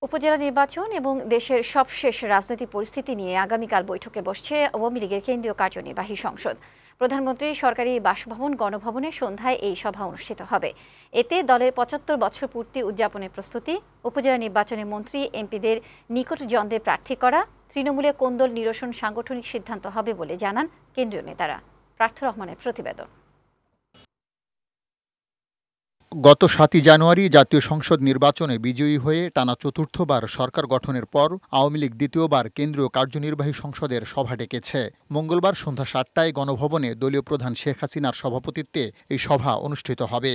উপজেলা নির্বাচন এবং দেশের সবশেষ রাজনৈতিক পরিস্থিতি নিয়ে আগামীকাল বৈঠকে বসছে আওয়ামী লীগের কেন্দ্রীয় কার্যনির্বাহী সংসদ। প্রধানমন্ত্রী সরকারি বাসভবন গণভবনে সন্ধ্যায় এই সভা অনুষ্ঠিত হবে। এতে দলের ৭৫ বছর পূর্তি উদযাপনের প্রস্তুতি, উপজেলা নির্বাচনে মন্ত্রী এমপিদের নিকটজনদের প্রার্থী করা, তৃণমূলে কোন্দল নিরসন সাংগঠনিক সিদ্ধান্ত হবে বলে জানান কেন্দ্রীয় নেতারা। পার্থ রহমানের প্রতিবেদন। গত ৭ই জানুয়ারি জাতীয় সংসদ নির্বাচনে বিজয়ী হয়ে টানা চতুর্থবার সরকার গঠনের পর আওয়ামী লীগ দ্বিতীয়বার কেন্দ্রীয় কার্যনির্বাহী সংসদের সভা ডেকেছে। মঙ্গলবার সন্ধ্যা ৭টায় গণভবনে দলীয় প্রধান শেখ হাসিনার সভাপতিত্বে এই সভা অনুষ্ঠিত হবে।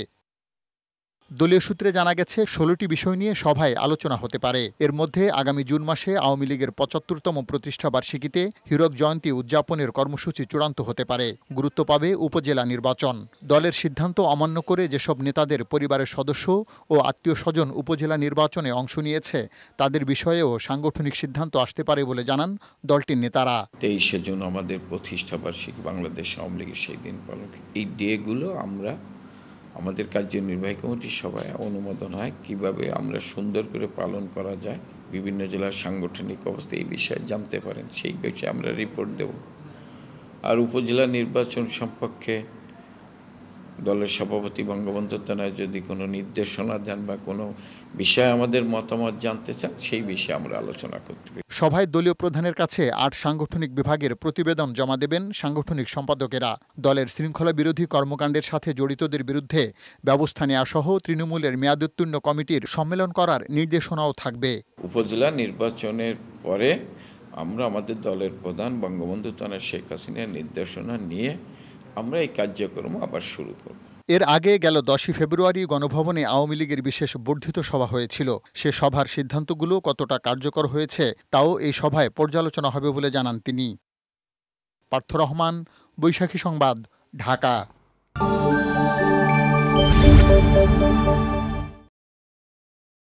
দলীয় সূত্রে জানা গেছে ১৬টি বিষয় নিয়ে সভায় আলোচনা হতে পারে। এর মধ্যে আগামী জুন মাসে আওয়ামী লীগের ৭৫তম প্রতিষ্ঠা বার্ষিকীতে হীরক জয়ন্তী উদযাপনের কর্মসূচি চূড়ান্ত হতে পারে। গুরুত্ব পাবে উপজেলা নির্বাচন। দলের সিদ্ধান্ত অমান্য করে যেসব নেতাদের পরিবারের সদস্য ও আত্মীয় স্বজন উপজেলা নির্বাচনে অংশ নিয়েছে তাদের বিষয়েও সাংগঠনিক সিদ্ধান্ত আসতে পারে বলে জানান দলটির নেতারা। ২৩শে জুন আমাদের প্রতিষ্ঠা বার্ষিকী, বাংলাদেশ আওয়ামী লীগের সেই দিন পালন। এই ডেগুলো আমরা আমাদের কার্যনির্বাহী কমিটির সভায় অনুমোদন হয় কিভাবে আমরা সুন্দর করে পালন করা যায়। বিভিন্ন জেলার সাংগঠনিক অবস্থা এই বিষয়ে জানতে পারেন, সেই বিষয়ে আমরা রিপোর্ট দেব। আর উপজেলা নির্বাচন সম্পর্কে দলের সভাপতি বঙ্গবন্ধু তারা যদি কোনো নির্দেশনা দেন বা কোনো বিষয়ে আমাদের মতামত জানতে চান, সেই বিষয়ে আমরা আলোচনা করতে পারি। সভায় দলীয় প্রধানের কাছে ৮ সাংগঠনিক বিভাগের প্রতিবেদন জমা দেবেন সাংগঠনিক সম্পাদকেরা। দলের শৃঙ্খলা বিরোধী কর্মকাণ্ডের সাথে জড়িতদের বিরুদ্ধে ব্যবস্থা নেওয়া সহ তৃণমূলের মেয়াদোত্তীর্ণ কমিটির সম্মেলন করার নির্দেশনাও থাকবে। উপজেলা নির্বাচনের পরে আমরা আমাদের দলের প্রধান বঙ্গবন্ধু তারা শেখ হাসিনার নির্দেশনা নিয়ে আমরা এই কার্যক্রম আবার শুরু করব। এর আগে গেল ১০ই ফেব্রুয়ারি গণভবনে আওয়ামী লীগের বিশেষ বর্ধিত সভা হয়েছিল। সে সভার সিদ্ধান্তগুলো কতটা কার্যকর হয়েছে তাও এই সভায় পর্যালোচনা হবে বলে জানান তিনি। পার্থ রহমান, বৈশাখী সংবাদ, ঢাকা।